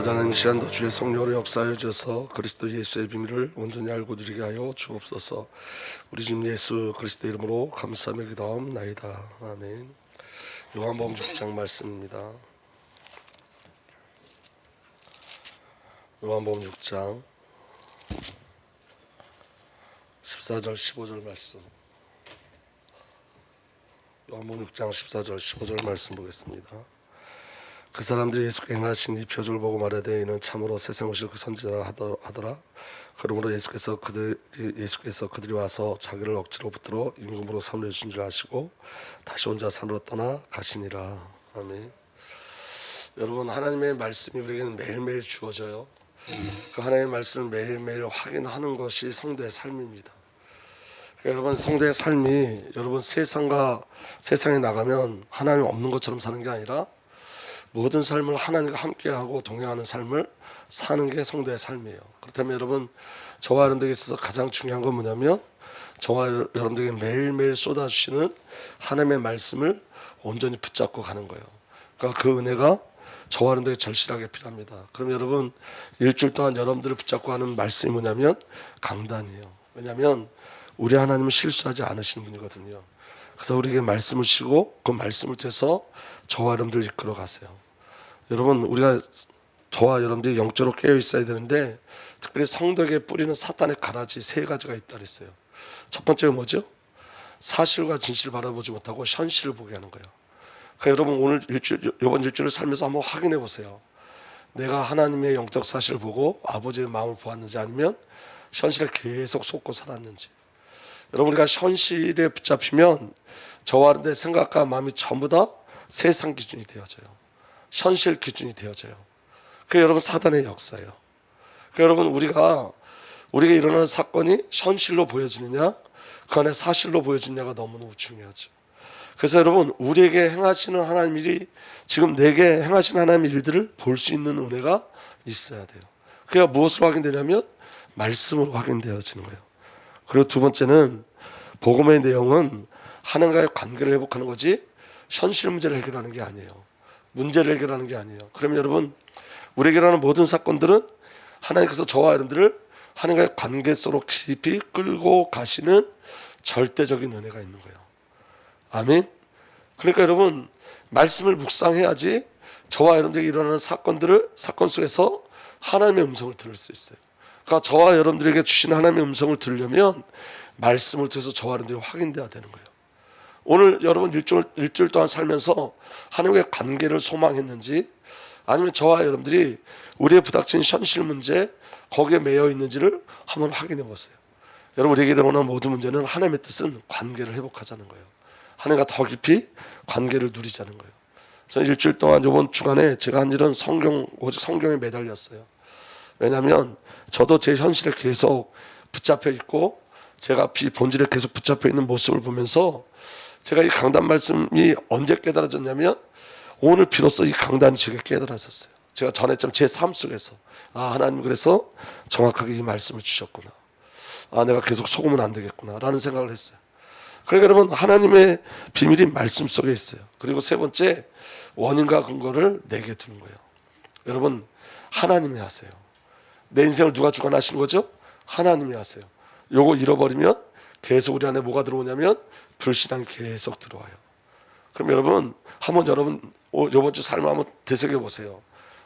아버지 하나님, 이 시간도 주의 성령으로 역사하여 주셔서 그리스도 예수의 비밀을 온전히 알고 누리게 하여 주옵소서. 우리 주님 예수 그리스도 이름으로 감사하며 기도하옵나이다. 아멘. 요한복음 6장 말씀입니다. 요한복음 6장 14절 15절 말씀. 요한복음 6장 14절 15절 말씀 보겠습니다. 그 사람들이 예수께 행하신 이 표적을 보고 말하되 이는 참으로 세상 오실 그 선지자라 하더라. 그러므로 예수께서 그들이 와서 자기를 억지로 붙들어 임금으로 삼려 주신 줄 아시고 다시 혼자 산으로 떠나 가시니라. 아멘. 여러분, 하나님의 말씀이 우리에게는 매일매일 주어져요. 그 하나님의 말씀을 매일매일 확인하는 것이 성도의 삶입니다. 그러니까 여러분, 성도의 삶이 여러분 세상에 나가면 하나님이 없는 것처럼 사는 게 아니라 모든 삶을 하나님과 함께하고 동행하는 삶을 사는 게 성도의 삶이에요. 그렇다면 여러분, 저와 여러분들에게 있어서 가장 중요한 건 뭐냐면 저와 여러분들에게 매일매일 쏟아주시는 하나님의 말씀을 온전히 붙잡고 가는 거예요. 그러니까 그 은혜가 저와 여러분들에게 절실하게 필요합니다. 그럼 여러분, 일주일 동안 여러분들을 붙잡고 하는 말씀이 뭐냐면 강단이에요. 왜냐하면 우리 하나님은 실수하지 않으시는 분이거든요. 그래서 우리에게 말씀을 주시고 그 말씀을 통해서 저와 여러분들을 이끌어 가세요. 여러분, 우리가 저와 여러분들이 영적으로 깨어 있어야 되는데 특별히 성도에게 뿌리는 사탄의 가라지 세 가지가 있다 그랬어요. 첫 번째가 뭐죠? 사실과 진실을 바라보지 못하고 현실을 보게 하는 거예요. 그러니까 여러분, 이번 일주일을 살면서 한번 확인해 보세요. 내가 하나님의 영적 사실을 보고 아버지의 마음을 보았는지 아니면 현실에 계속 속고 살았는지. 여러분, 우리가 현실에 붙잡히면 저와 여러분들의 생각과 마음이 전부 다 세상 기준이 되어져요. 현실 기준이 되어져요. 그게 여러분 사단의 역사예요. 여러분, 우리가 일어나는 사건이 현실로 보여지느냐 그 안에 사실로 보여지느냐가 너무너무 중요하죠. 그래서 여러분, 우리에게 행하시는 하나님 일이 지금 내게 행하시는 하나님 일들을 볼 수 있는 은혜가 있어야 돼요. 그게 무엇으로 확인되냐면 말씀으로 확인되어지는 거예요. 그리고 두 번째는 복음의 내용은 하나님과의 관계를 회복하는 거지 현실 문제를 해결하는 게 아니에요. 문제를 해결하는 게 아니에요. 그러면 여러분, 우리에게 일어나는 모든 사건들은 하나님께서 저와 여러분들을 하나님과의 관계 속으로 깊이 끌고 가시는 절대적인 은혜가 있는 거예요. 아멘. 그러니까 여러분, 말씀을 묵상해야지 저와 여러분들에게 일어나는 사건 속에서 하나님의 음성을 들을 수 있어요. 그러니까 저와 여러분들에게 주신 하나님의 음성을 들으려면 말씀을 통해서 저와 여러분들이 확인돼야 되는 거예요. 오늘 여러분 일주일 동안 살면서 하나님과의 관계를 소망했는지 아니면 저와 여러분들이 우리의 부닥친 현실 문제 거기에 매여 있는지를 한번 확인해 보세요. 여러분, 우리에게 일어나는 모든 문제는 하나님의 뜻은 관계를 회복하자는 거예요. 하나님과 더 깊이 관계를 누리자는 거예요. 저는 일주일 동안 이번 주간에 제가 한 일은 오직 성경에 매달렸어요. 왜냐하면 저도 제 현실에 계속 붙잡혀 있고 제가 본질에 계속 붙잡혀 있는 모습을 보면서 제가 이 강단 말씀이 언제 깨달아졌냐면 오늘 비로소 이 강단이 제게 깨달아졌어요. 제가 전에 제 삶 속에서 하나님 그래서 정확하게 이 말씀을 주셨구나. 내가 계속 속으면 안 되겠구나 라는 생각을 했어요. 그러니까 여러분, 하나님의 비밀이 말씀 속에 있어요. 그리고 세 번째, 원인과 근거를 내게 두는 거예요. 여러분, 하나님이 하세요. 내 인생을 누가 주관하시는 거죠? 하나님이 하세요. 요거 잃어버리면 계속 우리 안에 뭐가 들어오냐면 불신앙이 계속 들어와요. 그럼 여러분, 이번 주 삶을 한번 되새겨 보세요.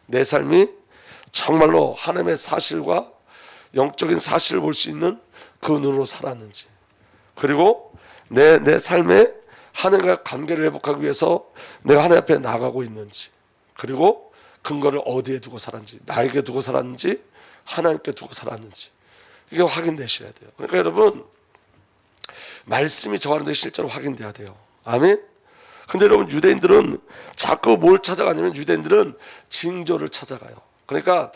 내 삶이 정말로 하나님의 사실과 영적인 사실을 볼 수 있는 그 눈으로 살았는지, 그리고 내 삶에 하나님과 관계를 회복하기 위해서 내가 하나님 앞에 나가고 있는지, 그리고 근거를 어디에 두고 살았는지, 나에게 두고 살았는지 하나님께 두고 살았는지, 이게 확인되셔야 돼요. 그러니까 여러분, 말씀이 저와 여러분들 실제로 확인돼야 돼요. 아멘. 근데 여러분, 유대인들은 자꾸 뭘 찾아가냐면 유대인들은 징조를 찾아가요. 그러니까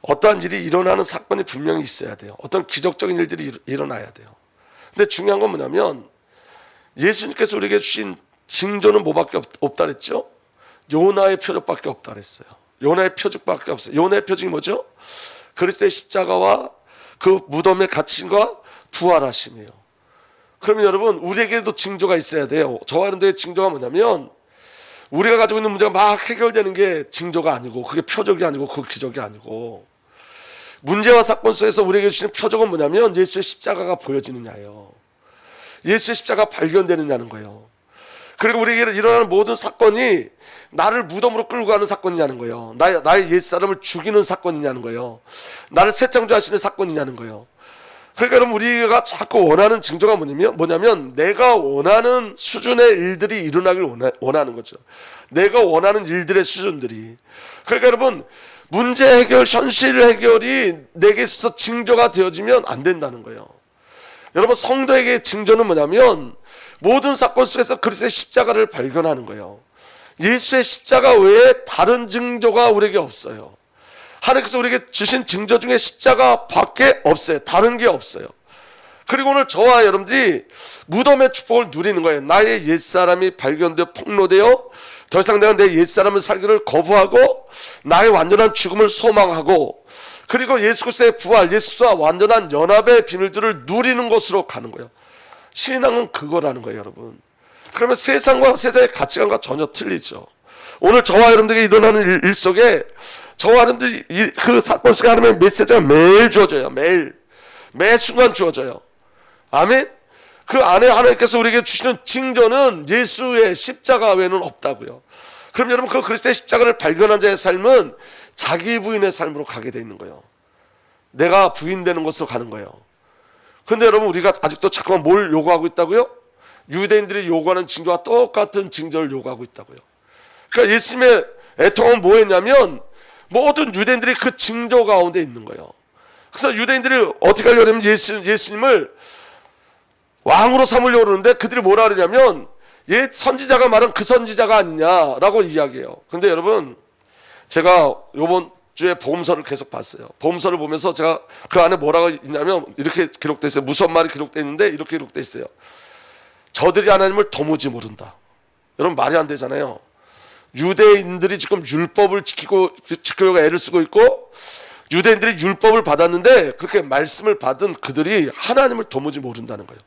어떠한 일이 일어나는 사건이 분명히 있어야 돼요. 어떤 기적적인 일들이 일어나야 돼요. 근데 중요한 건 뭐냐면 예수님께서 우리에게 주신 징조는 뭐밖에 없다 그랬죠? 요나의 표적밖에 없다 그랬어요. 요나의 표적밖에 없어요. 요나의 표적이 뭐죠? 그리스도의 십자가와 그 무덤의 갇힘과 부활하심이에요. 그러면 여러분, 우리에게도 징조가 있어야 돼요. 저와 여러분들의 징조가 뭐냐면 우리가 가지고 있는 문제가 막 해결되는 게 징조가 아니고, 그게 표적이 아니고, 그 기적이 아니고, 문제와 사건 속에서 우리에게 주시는 표적은 뭐냐면 예수의 십자가가 보여지느냐예요. 예수의 십자가가 발견되느냐는 거예요. 그리고 우리에게 일어나는 모든 사건이 나를 무덤으로 끌고 가는 사건이냐는 거예요. 나의 옛사람을 죽이는 사건이냐는 거예요. 나를 새 창조하시는 사건이냐는 거예요. 그러니까 여러분, 우리가 자꾸 원하는 징조가 뭐냐면 내가 원하는 수준의 일들이 일어나길 원하는 거죠. 내가 원하는 일들의 수준들이. 그러니까 여러분, 문제 해결, 현실 해결이 내게 있어서 징조가 되어지면 안 된다는 거예요. 여러분, 성도에게 징조는 뭐냐면 모든 사건 속에서 그리스도의 십자가를 발견하는 거예요. 예수의 십자가 외에 다른 징조가 우리에게 없어요. 하나님께서 우리에게 주신 징조 중에 십자가밖에 없어요. 다른 게 없어요. 그리고 오늘 저와 여러분들이 무덤의 축복을 누리는 거예요. 나의 옛사람이 발견되어 폭로되어 더 이상 내가 내 옛사람을 살기를 거부하고 나의 완전한 죽음을 소망하고, 그리고 예수 그리스도의 부활, 예수 그리스도와 완전한 연합의 비밀들을 누리는 곳으로 가는 거예요. 신앙은 그거라는 거예요, 여러분. 그러면 세상의 가치관과 전혀 틀리죠. 오늘 저와 여러분들에게 일어나는 일 속에 저와 여러분들이 그 사건 속에 하나님의 메시지가 매일 주어져요. 매 순간 주어져요. 아멘. 그 안에 하나님께서 우리에게 주시는 징조는 예수의 십자가 외에는 없다고요. 그럼 여러분, 그 그리스도의 십자가를 발견한 자의 삶은 자기 부인의 삶으로 가게 돼 있는 거예요. 내가 부인되는 곳으로 가는 거예요. 그런데 여러분, 우리가 아직도 자꾸만 뭘 요구하고 있다고요? 유대인들이 요구하는 징조와 똑같은 징조를 요구하고 있다고요. 그러니까 예수님의 애통은 뭐였냐면 모든 유대인들이 그 징조 가운데 있는 거예요. 그래서 유대인들이 어떻게 하려고 하면 예수님을 왕으로 삼으려고 그러는데 그들이 뭐라 그러냐면 옛 선지자가 말한 그 선지자가 아니냐라고 이야기해요. 근데 여러분, 제가 요번 주에 복음서를 계속 봤어요. 복음서를 보면서 제가 그 안에 뭐라고 있냐면 이렇게 기록되어 있어요. 무슨 말이 기록되어 있는데 이렇게 기록되어 있어요. 저들이 하나님을 도무지 모른다. 여러분, 말이 안 되잖아요. 유대인들이 지금 율법을 지키려고 애를 쓰고 있고, 유대인들이 율법을 받았는데 그렇게 말씀을 받은 그들이 하나님을 도무지 모른다는 거예요.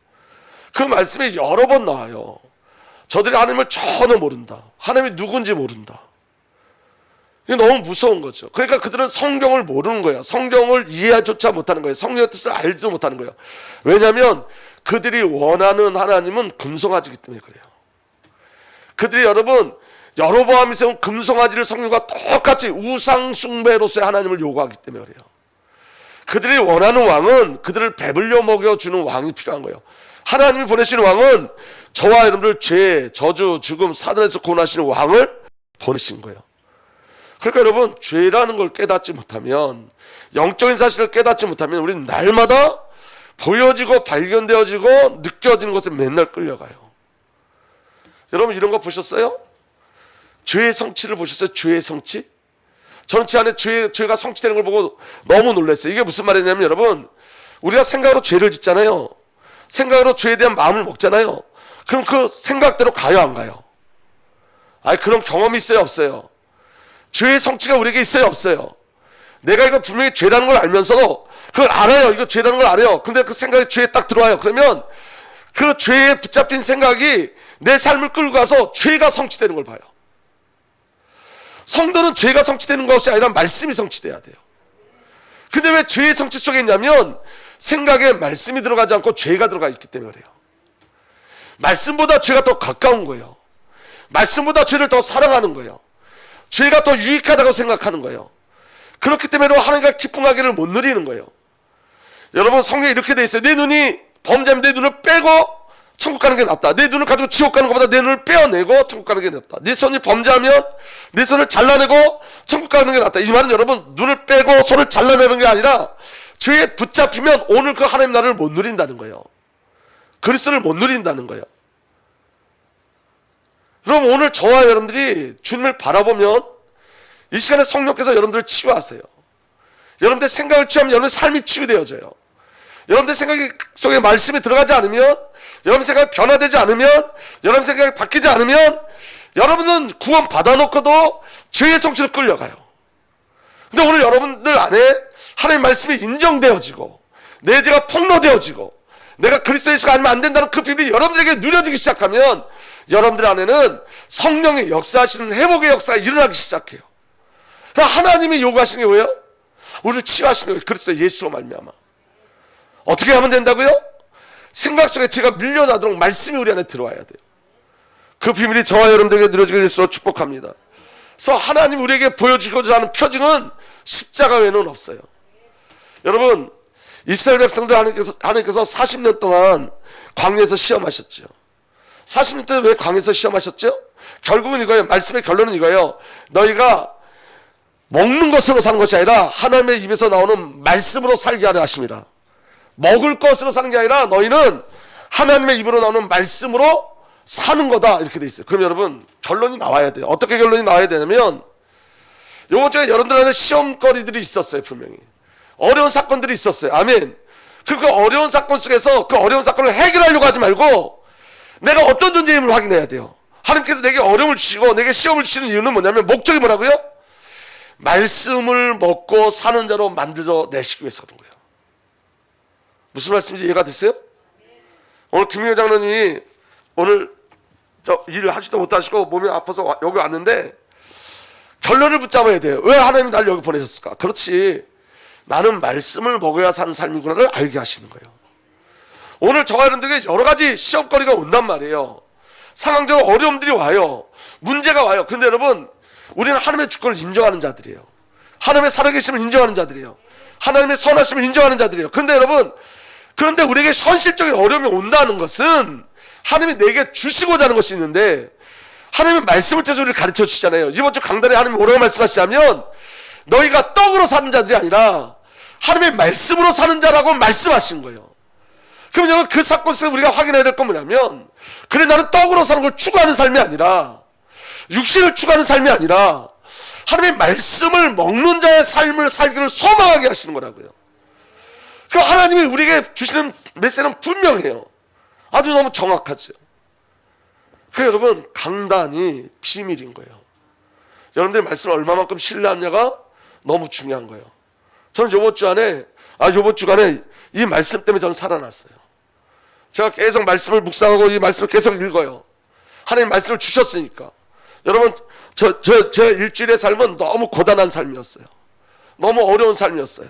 그 말씀이 여러 번 나와요. 저들이 하나님을 전혀 모른다. 하나님이 누군지 모른다. 이게 너무 무서운 거죠. 그러니까 그들은 성경을 모르는 거예요. 성경을 이해조차 못하는 거예요. 성경의 뜻을 알지도 못하는 거예요. 왜냐하면 그들이 원하는 하나님은 금송아지이기 때문에 그래요. 그들이 여러분, 여로보암이 세운 금송아지를 성경과 똑같이 우상숭배로서의 하나님을 요구하기 때문에 그래요. 그들이 원하는 왕은 그들을 배불려 먹여주는 왕이 필요한 거예요. 하나님이 보내시는 왕은 저와 여러분들 죄, 저주, 죽음, 사단에서 구원하시는 왕을 보내신 거예요. 그러니까 여러분, 죄라는 걸 깨닫지 못하면, 영적인 사실을 깨닫지 못하면 우리는 날마다 보여지고 발견되어지고 느껴지는 것에 맨날 끌려가요. 여러분, 이런 거 보셨어요? 죄의 성취를 보셨어요? 죄의 성취? 저는 제 안에 죄가 성취되는 걸 보고 너무 놀랐어요. 이게 무슨 말이냐면 여러분, 우리가 생각으로 죄를 짓잖아요. 생각으로 죄에 대한 마음을 먹잖아요. 그럼 그 생각대로 가요, 안 가요? 그런 경험이 있어요, 없어요? 죄의 성취가 우리에게 있어요, 없어요? 내가 이거 분명히 죄라는 걸 알면서도 그걸 알아요. 이거 죄라는 걸 알아요. 근데 그 생각이 죄에 딱 들어와요. 그러면 그 죄에 붙잡힌 생각이 내 삶을 끌고 가서 죄가 성취되는 걸 봐요. 성도는 죄가 성취되는 것이 아니라 말씀이 성취돼야 돼요. 근데 왜 죄의 성취 속에 있냐면 생각에 말씀이 들어가지 않고 죄가 들어가 있기 때문에 그래요. 말씀보다 죄가 더 가까운 거예요. 말씀보다 죄를 더 사랑하는 거예요. 죄가 더 유익하다고 생각하는 거예요. 그렇기 때문에 하나님과 기쁨하기를 못 누리는 거예요. 여러분, 성경에 이렇게 돼 있어요. 내 눈이 범죄하면 내 눈을 빼고 천국 가는 게 낫다. 내 눈을 가지고 지옥 가는 것보다 내 눈을 빼어내고 천국 가는 게 낫다. 네 손이 범죄하면 내 손을 잘라내고 천국 가는 게 낫다. 이 말은 여러분, 눈을 빼고 손을 잘라내는 게 아니라 죄에 붙잡히면 오늘 그 하나님 나라를 못 누린다는 거예요. 그리스도를 못 누린다는 거예요. 그럼 오늘 저와 여러분들이 주님을 바라보면 이 시간에 성령께서 여러분들을 치유하세요. 여러분들 생각을 취하면 여러분의 삶이 치유되어져요. 여러분들 생각 속에 말씀이 들어가지 않으면, 여러분 생각이 변화되지 않으면, 여러분 생각이 바뀌지 않으면 여러분은 구원 받아놓고도 죄의 성취로 끌려가요. 근데 오늘 여러분들 안에 하나님의 말씀이 인정되어지고 내 죄가 폭로되어지고 내가 그리스도 예수가 아니면 안 된다는 그 비밀이 여러분들에게 누려지기 시작하면 여러분들 안에는 성령의 역사하시는 회복의 역사가 일어나기 시작해요. 하나님이 요구하시는 게 뭐예요? 우리를 치유하시는 거예요. 그리스도 예수로 말미암아. 어떻게 하면 된다고요? 생각 속에 제가 밀려나도록 말씀이 우리 안에 들어와야 돼요. 그 비밀이 저와 여러분들에게 누려지길 예수로 축복합니다. 그래서 하나님 우리에게 보여주고자 하는 표징은 십자가 외에는 없어요. 여러분, 이스라엘 백성들 하나님께서 40년 동안 광야에서 시험하셨죠. 40년 동안 왜 광야에서 시험하셨죠? 결국은 이거예요. 말씀의 결론은 이거예요. 너희가 먹는 것으로 사는 것이 아니라 하나님의 입에서 나오는 말씀으로 살게 하려 하십니다. 먹을 것으로 사는 게 아니라 너희는 하나님의 입으로 나오는 말씀으로 사는 거다, 이렇게 돼 있어요. 그럼 여러분, 결론이 나와야 돼요. 어떻게 결론이 나와야 되냐면, 요번 주에 여러분들한테 시험거리들이 있었어요. 분명히 어려운 사건들이 있었어요. 아멘. 그 어려운 사건 속에서 그 어려운 사건을 해결하려고 하지 말고 내가 어떤 존재임을 확인해야 돼요. 하나님께서 내게 어려움을 주시고 내게 시험을 주시는 이유는 뭐냐면, 목적이 뭐라고요? 말씀을 먹고 사는 자로 만들어 내시기 위해서 그런 거예요. 무슨 말씀인지 이해가 됐어요? 오늘 김민호 장로님이 오늘 일을 하지도 못하시고 몸이 아파서 여기 왔는데 결론을 붙잡아야 돼요. 왜 하나님이 나를 여기 보내셨을까? 그렇지, 나는 말씀을 먹어야 사는 삶이구나를 알게 하시는 거예요. 오늘 저와 여러분들에게 여러 가지 시험거리가 온단 말이에요. 상황적으로 어려움들이 와요. 문제가 와요. 그런데 여러분, 우리는 하나님의 주권을 인정하는 자들이에요. 하나님의 살아계심을 인정하는 자들이에요. 하나님의 선하심을 인정하는 자들이에요. 그런데 여러분, 그런데 우리에게 현실적인 어려움이 온다는 것은 하나님이 내게 주시고자 하는 것이 있는데, 하나님의 말씀을 통해서 우리를 가르쳐 주시잖아요. 이번 주 강단에 하나님이 뭐라고 말씀하시냐면, 너희가 떡으로 사는 자들이 아니라 하나님의 말씀으로 사는 자라고 말씀하신 거예요. 그럼 여러분, 그 사건 속에서 우리가 확인해야 될 건 뭐냐면, 그래, 나는 떡으로 사는 걸 추구하는 삶이 아니라, 육신을 추구하는 삶이 아니라 하나님의 말씀을 먹는 자의 삶을 살기를 소망하게 하시는 거라고요. 그럼 하나님이 우리에게 주시는 메시지는 분명해요. 아주 너무 정확하죠. 그 여러분, 강단이 비밀인 거예요. 여러분들이 말씀을 얼마만큼 신뢰하느냐가 너무 중요한 거예요. 저는 요번 주간에 이 말씀 때문에 저는 살아났어요. 제가 계속 말씀을 묵상하고 이 말씀을 계속 읽어요. 하나님 말씀을 주셨으니까. 여러분, 제 일주일의 삶은 너무 고단한 삶이었어요. 너무 어려운 삶이었어요.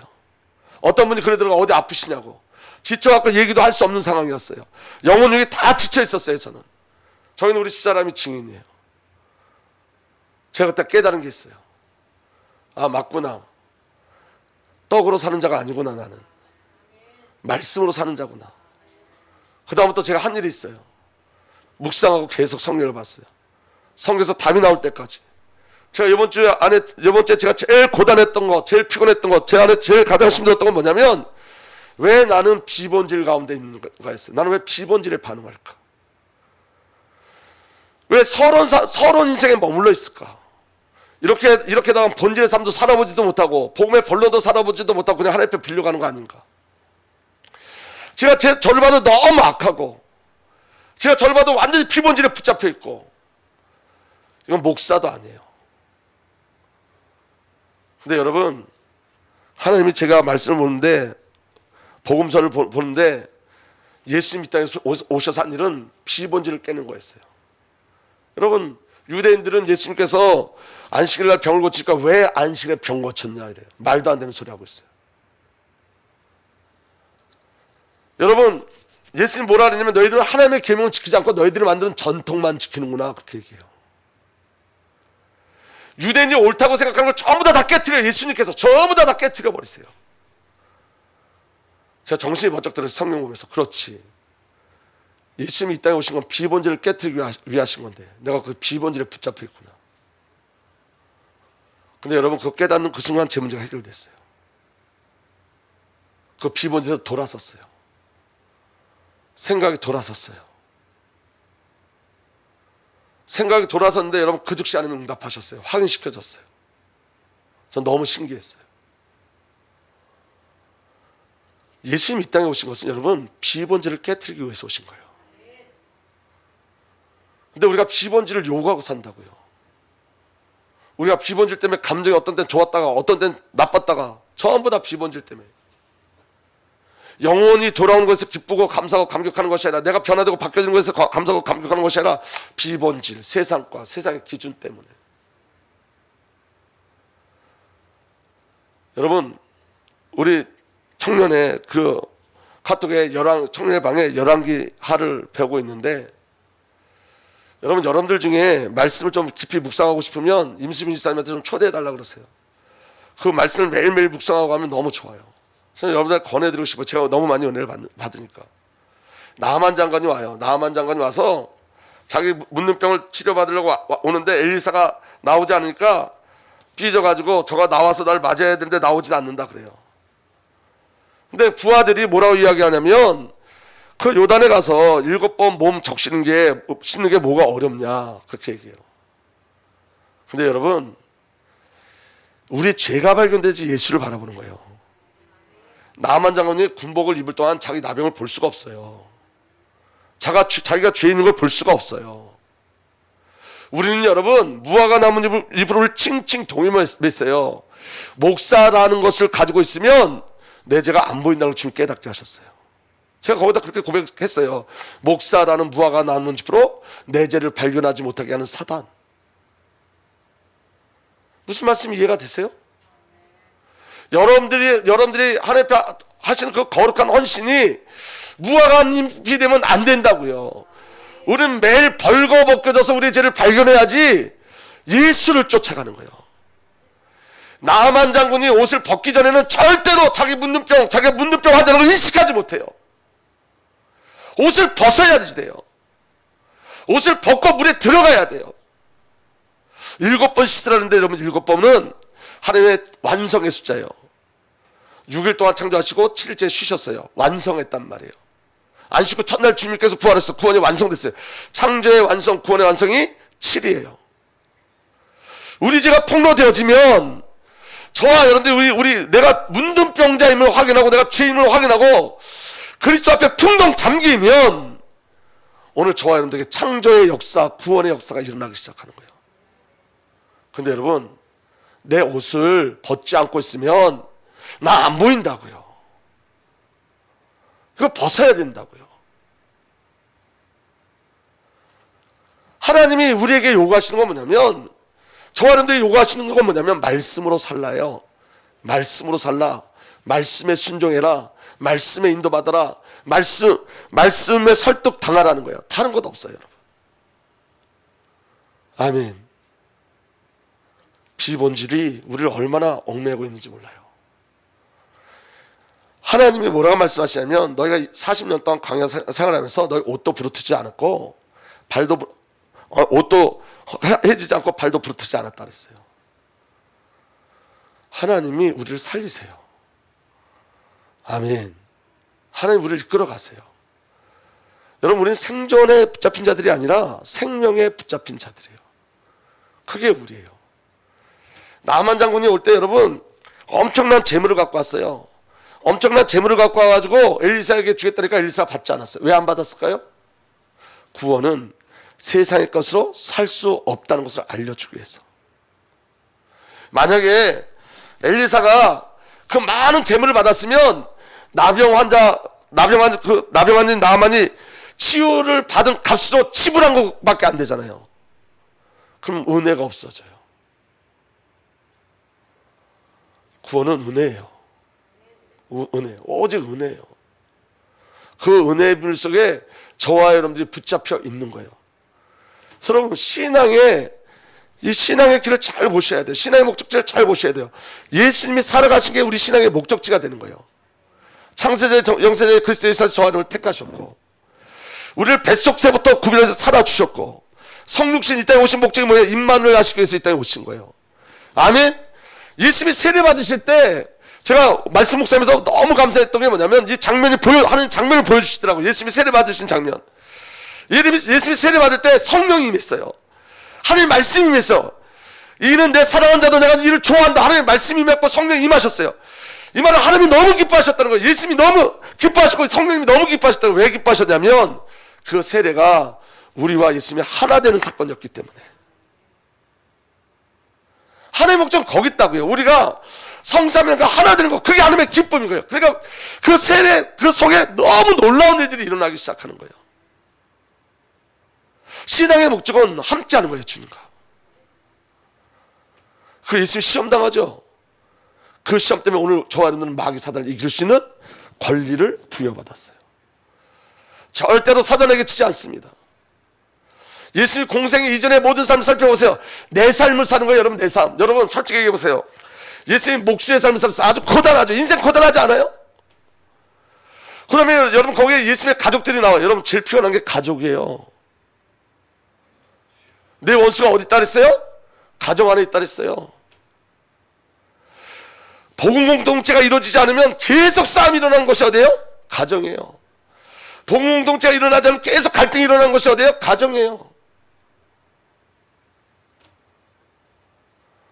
어떤 분이 그러더라고요. 어디 아프시냐고. 지쳐갖고 얘기도 할 수 없는 상황이었어요. 영혼력이 다 지쳐 있었어요. 저희는 우리 집사람이 증인이에요. 제가 그때 깨달은 게 있어요. 아, 맞구나. 떡으로 사는 자가 아니구나. 나는 말씀으로 사는 자구나. 그 다음부터 제가 한 일이 있어요. 묵상하고 계속 성경을 봤어요. 성경에서 답이 나올 때까지. 제가 이번 주에 제가 제일 고단했던 거, 제일 피곤했던 거, 제 안에 제일 가장 힘들었던 건 뭐냐면, 왜 나는 비본질 가운데 있는가 했어요. 나는 왜 비본질에 반응할까? 왜 서론 인생에 머물러 있을까? 이렇게 나면 본질의 삶도 살아보지도 못하고 복음의 본론도 살아보지도 못하고 그냥 하나님 앞에 빌려가는 거 아닌가? 제가 저를 봐도 너무 악하고, 제가 저를 봐도 완전히 피본질에 붙잡혀 있고, 이건 목사도 아니에요. 근데 여러분, 하나님이 제가 말씀을 보는데, 복음서를 보는데, 예수님 이 땅에 오셔서 한 일은 비본질을 깨는 거였어요. 여러분, 유대인들은 예수님께서 안식일 날 병을 고치니까 왜 안식일에 병 고쳤냐 이래요. 말도 안 되는 소리 하고 있어요. 여러분, 예수님 뭐라 그러냐면, 너희들은 하나님의 계명을 지키지 않고 너희들이 만드는 전통만 지키는구나, 그렇게 얘기해요. 유대인이 옳다고 생각하는 걸 전부 다 깨트려. 예수님께서 전부 다 깨트려 버리세요. 제가 정신이 번쩍 들어서 성경 보면서, 그렇지, 예수님이 이 땅에 오신 건 비본질을 깨트리기 위하신 건데 내가 그 비본질에 붙잡혀 있구나. 근데 여러분, 그거 깨닫는 그 순간 제 문제가 해결됐어요. 그 비본질에서 돌아섰어요. 생각이 돌아섰어요. 생각이 돌아섰는데 여러분, 그 즉시 하나님 응답하셨어요. 확인시켜줬어요. 전 너무 신기했어요. 예수님이 이 땅에 오신 것은 여러분, 비본질을 깨트리기 위해서 오신 거예요. 근데 우리가 비본질을 요구하고 산다고요. 우리가 비본질 때문에 감정이 어떤 때는 좋았다가 어떤 때는 나빴다가 전부 다 비본질 때문에. 영혼이 돌아오는 것에서 기쁘고 감사하고 감격하는 것이 아니라 내가 변화되고 바뀌어지는 것에서 감사하고 감격하는 것이 아니라 비본질, 세상과 세상의 기준 때문에. 여러분, 우리 청년의 그 카톡의 청년의 방에 열왕기 하를 배우고 있는데, 여러분들 중에 말씀을 좀 깊이 묵상하고 싶으면 임수민 지사님한테 좀 초대해달라고 그러세요. 그 말씀을 매일매일 묵상하고 하면 너무 좋아요. 저는 여러분들 권해드리고 싶어요. 제가 너무 많이 은혜를 받으니까. 나만 장관이 와요. 나만 장관이 와서 자기 묻는 병을 치료받으려고 오는데 엘리사가 나오지 않으니까 삐져가지고 저가 나와서 날 맞아야 되는데 나오지 않는다 그래요. 근데 부하들이 뭐라고 이야기하냐면, 그 요단에 가서 7번 몸 적시는 게 뭐가 어렵냐, 그렇게 얘기해요. 근데 여러분, 우리 죄가 발견되지 예수를 바라보는 거예요. 나만 장관이 군복을 입을 동안 자기 나병을 볼 수가 없어요. 자기가 죄 있는 걸 볼 수가 없어요. 우리는 여러분, 무화과 나무 잎을 칭칭 동이했어요. 목사라는 것을 가지고 있으면 내 죄가 안 보인다는 걸 주님 깨닫게 하셨어요. 제가 거기다 그렇게 고백했어요. 목사라는 무화과 나뭇잎으로 내 죄를 발견하지 못하게 하는 사단. 무슨 말씀이 이해가 되세요? 여러분들이 하나님 앞에 하시는 그 거룩한 헌신이 무화과잎이 되면 안 된다고요. 우리는 매일 벌거벗겨져서 우리의 죄를 발견해야지 예수를 쫓아가는 거예요. 나만 장군이 옷을 벗기 전에는 절대로 자기가 묻는 병 환자라는 걸 인식하지 못해요. 옷을 벗어야 돼요. 옷을 벗고 물에 들어가야 돼요. 7번 씻으라는데, 여러분, 7번은 하나님의 완성의 숫자예요. 6일 동안 창조하시고 7일째 쉬셨어요. 완성했단 말이에요. 안 쉬고 첫날 주님께서 부활했어요. 구원이 완성됐어요. 창조의 완성, 구원의 완성이 7이에요. 우리 죄가 폭로되어지면 저와 여러분들이 내가 문둥병자임을 확인하고 내가 죄인을 확인하고 그리스도 앞에 풍덩 잠기면 오늘 저와 여러분들에게 창조의 역사, 구원의 역사가 일어나기 시작하는 거예요. 근데 여러분, 내 옷을 벗지 않고 있으면 나 안 보인다고요. 이거 벗어야 된다고요. 하나님이 우리에게 요구하시는 건 뭐냐면, 저와 여러분들이 요구하시는 건 뭐냐면 말씀으로 살라요. 말씀으로 살라. 말씀에 순종해라. 말씀에 인도받아라. 말씀에 설득 당하라는 거예요. 다른 것 없어요, 여러분. 아멘. 비본질이 우리를 얼마나 얽매고 있는지 몰라요. 하나님이 뭐라고 말씀하시냐면, 너희가 40년 동안 광야 생활하면서 너희 옷도 부르트지 않았고 옷도 해지지 않고 발도 부르트지 않았다 그랬어요. 하나님이 우리를 살리세요. 아멘. 하나님 우리를 이끌어 가세요. 여러분, 우리는 생존에 붙잡힌 자들이 아니라 생명에 붙잡힌 자들이에요. 그게 우리예요. 나만 장군이 올 때 여러분 엄청난 재물을 갖고 왔어요. 엄청난 재물을 갖고 와가지고 엘리사에게 주겠다니까 엘리사가 받지 않았어요. 왜 안 받았을까요? 구원은 세상의 것으로 살 수 없다는 것을 알려주기 위해서. 만약에 엘리사가 그 많은 재물을 받았으면 나병 환자인 나만이 치유를 받은 값으로 치불한 것밖에 안 되잖아요. 그럼 은혜가 없어져요. 구원은 은혜예요. 은혜, 오직 은혜예요. 그 은혜의 물 속에 저와 여러분들이 붙잡혀 있는 거예요. 여러분, 신앙의 길을 잘 보셔야 돼요. 신앙의 목적지를 잘 보셔야 돼요. 예수님이 살아가신 게 우리 신앙의 목적지가 되는 거예요. 창세제 영세제 그리스도 예수께서 저와 여러분을 택하셨고, 우리를 뱃속새부터 구별해서 살아주셨고, 성육신 이 땅에 오신 목적이 뭐예요? 임마누엘 하시기 위해서 이 땅에 오신 거예요. 아멘. 예수님이 세례 받으실 때 제가 말씀 묵상하면서 너무 감사했던 게 뭐냐면, 이 장면이 하는 장면을 보여주시더라고요. 예수님이 세례 받으신 장면. 예수님이 세례 받을 때 성령이 임했어요. 하나님 말씀이 임했어. 이는 내 사랑하는 자도 내가 이를 좋아한다. 하나님 말씀이 임했고 성령이 임하셨어요. 이 말은 하나님이 너무 기뻐하셨다는 거예요. 예수님이 너무 기뻐하셨고 성령님이 너무 기뻐하셨다는 거예요. 왜 기뻐하셨냐면 그 세례가 우리와 예수님이 하나 되는 사건이었기 때문에. 하나님의 목적은 거기 있다고요. 우리가 성삼위가 하나 되는 거, 그게 하나님의 기쁨인 거예요. 그러니까 그 세례 그 속에 너무 놀라운 일들이 일어나기 시작하는 거예요. 신앙의 목적은 함께하는 거예요. 주님과. 그 예수님 시험 당하죠. 그 시험 때문에 오늘 저와 여러분들은 마귀 사단을 이길 수 있는 권리를 부여받았어요. 절대로 사단에게 지지 않습니다. 예수님 공생 이전의 모든 삶을 살펴보세요. 내 삶을 사는 거예요. 여러분, 내 삶. 여러분 솔직히 얘기해보세요. 예수님 목수의 삶을 살았어요. 아주 고단하죠. 인생 고단하지 않아요? 그 다음에 여러분 거기에 예수님의 가족들이 나와요. 여러분 제일 피곤한 게 가족이에요. 내 원수가 어디 있다 그랬어요? 가정 안에 있다 그랬어요. 복음 공동체가 이루어지지 않으면 계속 싸움이 일어나는 것이 어디예요? 가정이에요. 복음 공동체가 일어나지 않으면 계속 갈등이 일어나는 것이 어디예요? 가정이에요.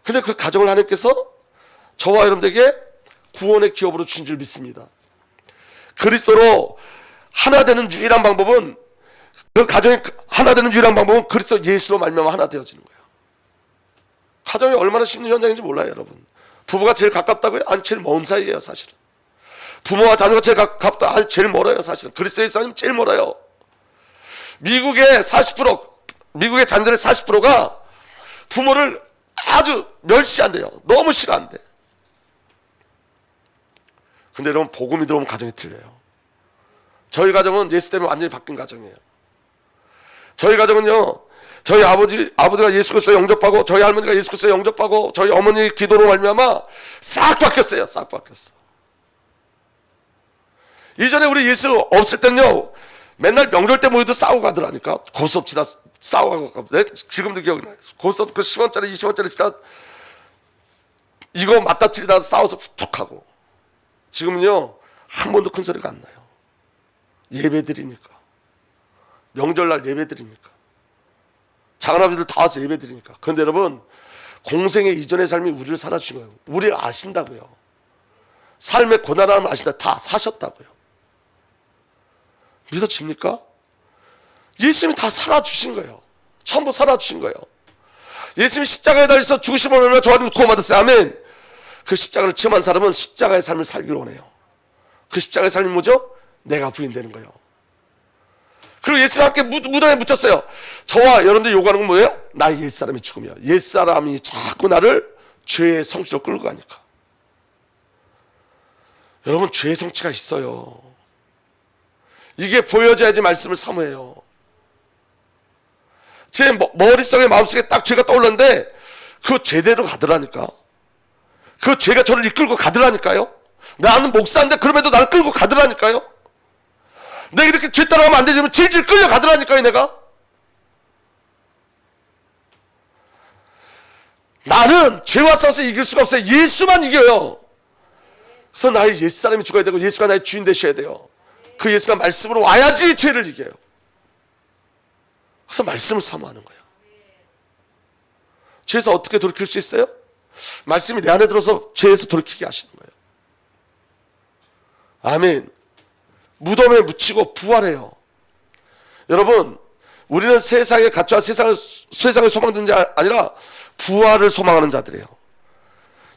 근데 그 가정을 하나님께서 저와 여러분들에게 구원의 기업으로 주신 줄 믿습니다. 그리스도로 하나 되는 유일한 방법은, 그 가정이 하나 되는 유일한 방법은 그리스도 예수로 말미암아 하나 되어지는 거예요. 가정이 얼마나 힘든 현장인지 몰라요. 여러분, 부부가 제일 가깝다고요? 아니, 제일 먼 사이예요. 사실은 부모와 자녀가 제일 가깝다? 아니, 제일 멀어요. 사실은 그리스도 예수 아니면 제일 멀어요. 미국의 40%, 미국의 자녀들의 40%가 부모를 아주 멸시한대요. 너무 싫어한대. 근데 여러분, 복음이 들어오면 가정이 틀려요. 저희 가정은 예수 때문에 완전히 바뀐 가정이에요. 저희 가정은요, 저희 아버지가 예수 그리스도 영접하고, 저희 할머니가 예수 그리스도 영접하고, 저희 어머니 기도로 말미암아 싹 바뀌었어요. 싹 바뀌었어. 이전에 우리 예수 없을 때는요, 맨날 명절 때 모여도 싸우고 가더라니까. 고스톱 치다 싸우고. 네? 지금도 기억이 나요. 고스톱 그 10원짜리 20원짜리 치다 이거 맞다 치다 싸워서 툭 하고. 지금은요, 한 번도 큰 소리가 안 나요. 예배 드리니까. 명절날 예배 드리니까. 작은아버지들 다 와서 예배 드리니까. 그런데 여러분, 공생의 이전의 삶이 우리를 살아주신 거예요. 우리를 아신다고요. 삶의 고난함을 아신다. 다 사셨다고요. 믿어집니까? 예수님이 다 살아주신 거예요. 전부 살아주신 거예요. 예수님이 십자가에 달려서 죽으심을 얼마나 저하는 구원받았어요. 아멘. 그 십자가를 체험한 사람은 십자가의 삶을 살기를 원해요. 그 십자가의 삶이 뭐죠? 내가 부인되는 거예요. 그리고 예수님과 함께 무덤에 묻혔어요. 저와 여러분들이 요구하는 건 뭐예요? 나의 옛사람이 죽으며, 옛사람이 자꾸 나를 죄의 성취로 끌고 가니까. 여러분, 죄의 성취가 있어요. 이게 보여져야지 말씀을 사모해요. 제 머릿속에 마음속에 딱 죄가 떠올랐는데 그 죄대로 가더라니까. 그 죄가 저를 이끌고 가더라니까요. 나는 목사인데 그럼에도 나를 끌고 가더라니까요. 내가 이렇게 죄 따라가면 안 되지만 질질 끌려가더라니까요. 내가 나는 죄와 싸워서 이길 수가 없어요. 예수만 이겨요. 그래서 나의 옛사람이 죽어야 되고 예수가 나의 주인 되셔야 돼요. 그 예수가 말씀으로 와야지 죄를 이겨요. 그래서 말씀을 사모하는 거예요. 죄에서 어떻게 돌이킬 수 있어요? 말씀이 내 안에 들어서 죄에서 돌이키게 하시는 거예요. 아멘. 무덤에 묻히고 부활해요. 여러분, 우리는 세상에 갇혀와 세상을 소망하는 자 아니라 부활을 소망하는 자들이에요.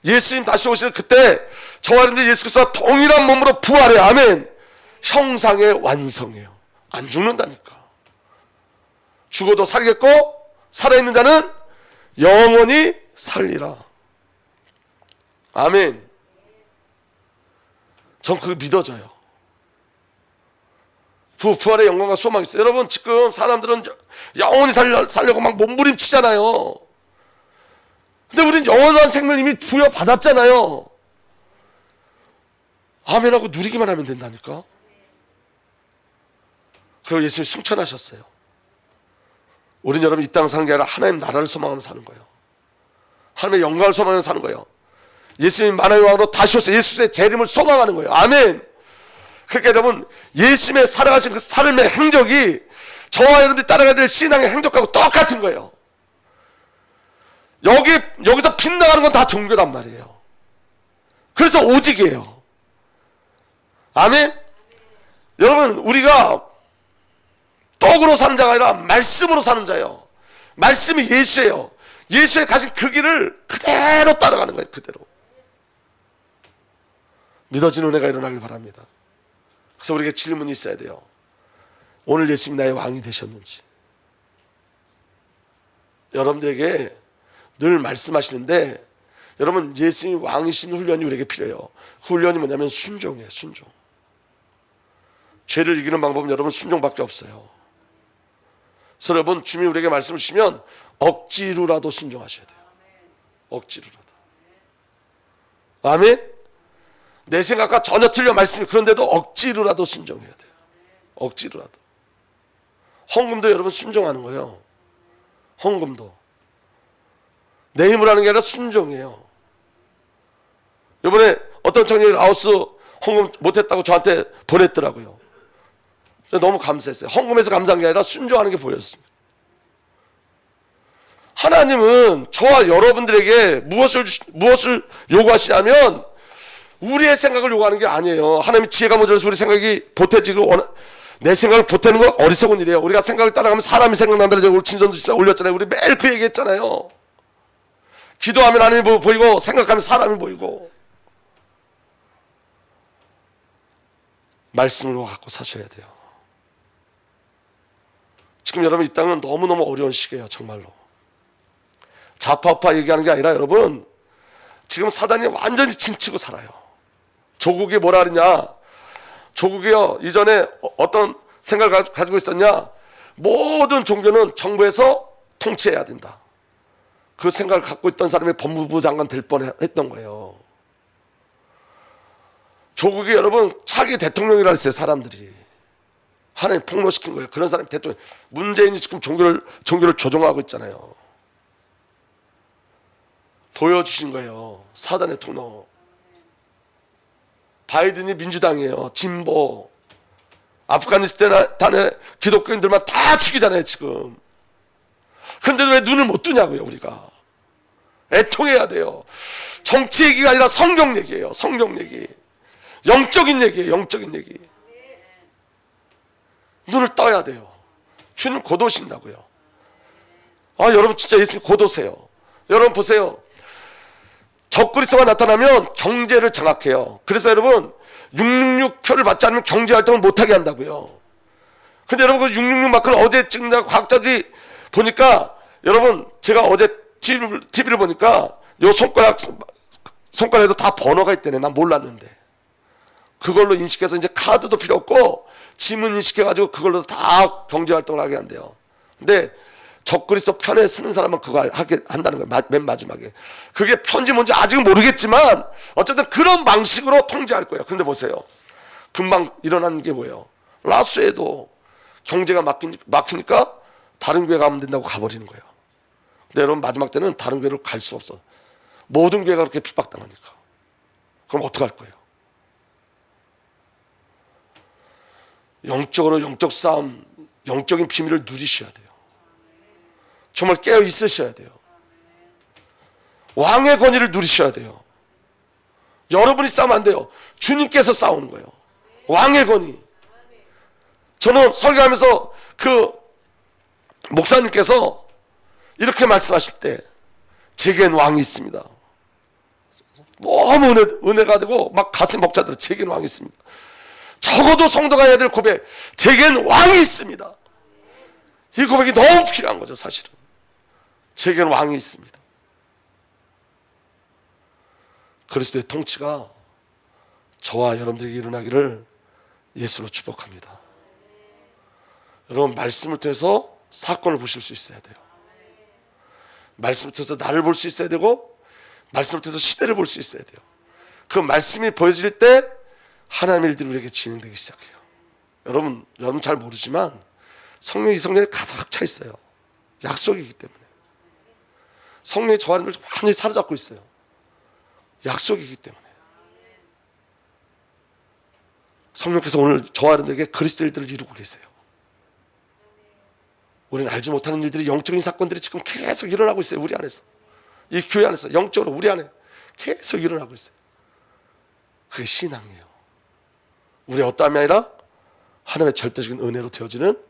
예수님 다시 오시는 그때 저와 여러분들 예수 그리스도와 동일한 몸으로 부활해요. 아멘. 형상의 완성이에요. 안 죽는다니까. 죽어도 살겠고 살아있는 자는 영원히 살리라. 아멘. 전 그거 믿어져요. 부활의 영광과 소망이 있어요. 여러분, 지금 사람들은 영원히 살려고 막 몸부림치잖아요. 근데 우리는 영원한 생명을 이미 부여받았잖아요. 아멘하고 누리기만 하면 된다니까. 그리고 예수님이 승천하셨어요. 우리는 여러분 이 땅 사는 게 아니라 하나님 나라를 소망하며 사는 거예요. 하나님의 영광을 소망하며 사는 거예요. 예수님이 만왕의 왕으로 다시 오셔서 예수의 재림을 소망하는 거예요. 아멘. 그러니까 여러분, 예수님의 살아가신 그 삶의 행적이 저와 여러분들이 따라가야 될 신앙의 행적하고 똑같은 거예요. 여기서 빗나가는 건 다 종교란 말이에요. 그래서 오직이에요. 아멘. 여러분, 우리가 떡으로 사는 자가 아니라 말씀으로 사는 자예요. 말씀이 예수예요. 예수의 가신 그 길을 그대로 따라가는 거예요. 그대로. 믿어지는 은혜가 일어나길 바랍니다. 그래서 우리에게 질문이 있어야 돼요. 오늘 예수님이 나의 왕이 되셨는지. 여러분들에게 늘 말씀하시는데, 여러분 예수님이 왕이신 훈련이 우리에게 필요해요. 그 훈련이 뭐냐면 순종이에요. 순종. 죄를 이기는 방법은 여러분 순종밖에 없어요. 그래서 여러분 주님이 우리에게 말씀을 주시면 억지로라도 순종하셔야 돼요. 억지로라도. 아멘. 내 생각과 전혀 틀려 말씀이, 그런데도 억지로라도 순종해야 돼요. 억지로라도. 헌금도 여러분 순종하는 거예요. 헌금도 내 힘으로 하는 게 아니라 순종이에요. 이번에 어떤 청년이 라오스 헌금 못했다고 저한테 보냈더라고요. 너무 감사했어요. 헌금에서 감사한 게 아니라 순종하는 게 보였습니다. 하나님은 저와 여러분들에게 무엇을 요구하시냐면 우리의 생각을 요구하는 게 아니에요. 하나님이 지혜가 모자라서 우리 생각이 보태지고, 내 생각을 보태는 건 어리석은 일이에요. 우리가 생각을 따라가면 사람이 생각난다는 제가 친전도 진짜 올렸잖아요. 우리 매일 그 얘기했잖아요. 기도하면 하나님이 보이고 생각하면 사람이 보이고. 말씀으로 갖고 사셔야 돼요. 지금 여러분 이 땅은 너무너무 어려운 시기예요. 정말로. 좌파우파 얘기하는 게 아니라 여러분 지금 사단이 완전히 진치고 살아요. 조국이 뭐라 그러냐, 조국이요 이전에 어떤 생각을 가지고 있었냐, 모든 종교는 정부에서 통치해야 된다. 그 생각을 갖고 있던 사람이 법무부 장관 될 뻔했던 거예요. 조국이 여러분 차기 대통령이라 했어요. 사람들이 하나님 폭로시킨 거예요. 그런 사람이 대통령. 문재인이 지금 종교를 조종하고 있잖아요. 보여주신 거예요. 사단의 통로. 바이든이 민주당이에요. 진보. 아프가니스탄의 기독교인들만 다 죽이잖아요 지금. 그런데 왜 눈을 못 뜨냐고요. 우리가 애통해야 돼요. 정치 얘기가 아니라 성경 얘기예요. 성경 얘기. 영적인 얘기예요. 영적인 얘기. 눈을 떠야 돼요. 주님 곧 오신다고요. 여러분 진짜 예수님 곧 오세요. 여러분 보세요. 적그리스도가 나타나면 경제를 장악해요. 그래서 여러분 666표를 받지 않으면 경제활동을 못하게 한다고요. 근데 여러분 그 666 마크를 어제 찍는다고 과학자들이 보니까, 여러분 제가 어제 TV를 보니까 요 손가락에도 다 번호가 있대네. 난 몰랐는데. 그걸로 인식해서 이제 카드도 필요 없고 지문 인식해가지고 그걸로 다 경제활동을 하게 한대요. 근데 적그리스도 편에 쓰는 사람은 그걸 하게 한다는 거예요. 맨 마지막에. 그게 편지 뭔지 아직은 모르겠지만 어쨌든 그런 방식으로 통제할 거예요. 근데 보세요. 금방 일어나는 게 뭐예요? 라스에도 경제가 막히니까 다른 교회 가면 된다고 가버리는 거예요. 근데 여러분 마지막 때는 다른 교회로 갈 수 없어. 모든 교회가 그렇게 핍박당하니까. 그럼 어떡할 거예요? 영적으로 영적 싸움, 영적인 비밀을 누리셔야 돼요. 정말 깨어 있으셔야 돼요. 왕의 권위를 누리셔야 돼요. 여러분이 싸우면 안 돼요. 주님께서 싸우는 거예요. 왕의 권위. 저는 설교하면서 그 목사님께서 이렇게 말씀하실 때, 제겐 왕이 있습니다. 너무 은혜가 되고 막 가슴 벅차들어. 제겐 왕이 있습니다. 적어도 성도가 해야 될 고백, 제겐 왕이 있습니다. 이 고백이 너무 필요한 거죠. 사실은 제겐 왕이 있습니다. 그리스도의 통치가 저와 여러분들에게 일어나기를 예수로 축복합니다. 여러분 말씀을 통해서 사건을 보실 수 있어야 돼요. 말씀을 통해서 나를 볼 수 있어야 되고, 말씀을 통해서 시대를 볼 수 있어야 돼요. 그 말씀이 보여질 때 하나님의 일들이 우리에게 진행되기 시작해요. 여러분 잘 모르지만 성령이 성령에 가득 차 있어요. 약속이기 때문에. 성령이 저 안을 완전히 사로잡고 있어요. 약속이기 때문에. 성령께서 오늘 저와 여러분에게 그리스도 일들을 이루고 계세요. 우리는 알지 못하는 일들이, 영적인 사건들이 지금 계속 일어나고 있어요. 우리 안에서. 이 교회 안에서 영적으로 우리 안에 계속 일어나고 있어요. 그게 신앙이에요. 우리의 어떠함이 아니라 하나님의 절대적인 은혜로 되어지는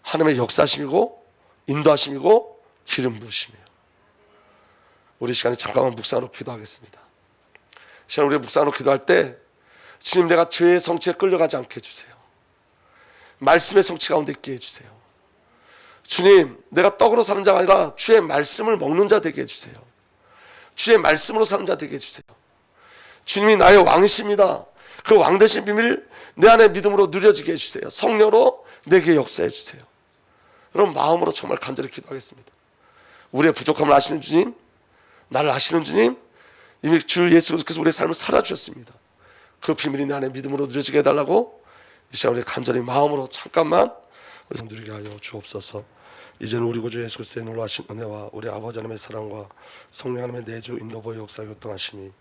하나님의 역사심이고 인도하심이고 기름 부으시며. 우리 시간에 잠깐만 묵상으로 기도하겠습니다. 시간 우리 묵상으로 기도할 때 주님, 내가 죄의 성취에 끌려가지 않게 해주세요. 말씀의 성취 가운데 있게 해주세요. 주님, 내가 떡으로 사는 자가 아니라 주의 말씀을 먹는 자 되게 해주세요. 주의 말씀으로 사는 자 되게 해주세요. 주님이 나의 왕이십니다. 그 왕 되신 비밀 내 안에 믿음으로 누려지게 해주세요. 성령으로 내게 역사해 주세요. 여러분, 마음으로 정말 간절히 기도하겠습니다. 우리의 부족함을 아시는 주님, 나를 아시는 주님, 이미 주 예수 그리스도께서 우리의 삶을 살아주셨습니다. 그 비밀이 내 안에 믿음으로 누려지게 해달라고 이 시간 우리 간절히 마음으로 잠깐만 우리 누리게 하여 주옵소서. 이제는 우리 구주 예수 그리스도의 놀라신 은혜와 우리 아버지 하나님의 사랑과 성령 하나님의 내주 인도보의 역사 교통하심이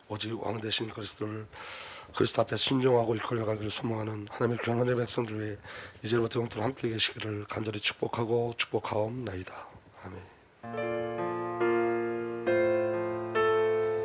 오직 왕 되신 그리스도 앞에 순종하고 이끌려가기를 소망하는 하나님의 귀한 은혜의 백성들 위해 이제부터 영토로 함께 계시기를 간절히 축복하고 축복하옵나이다. 아멘.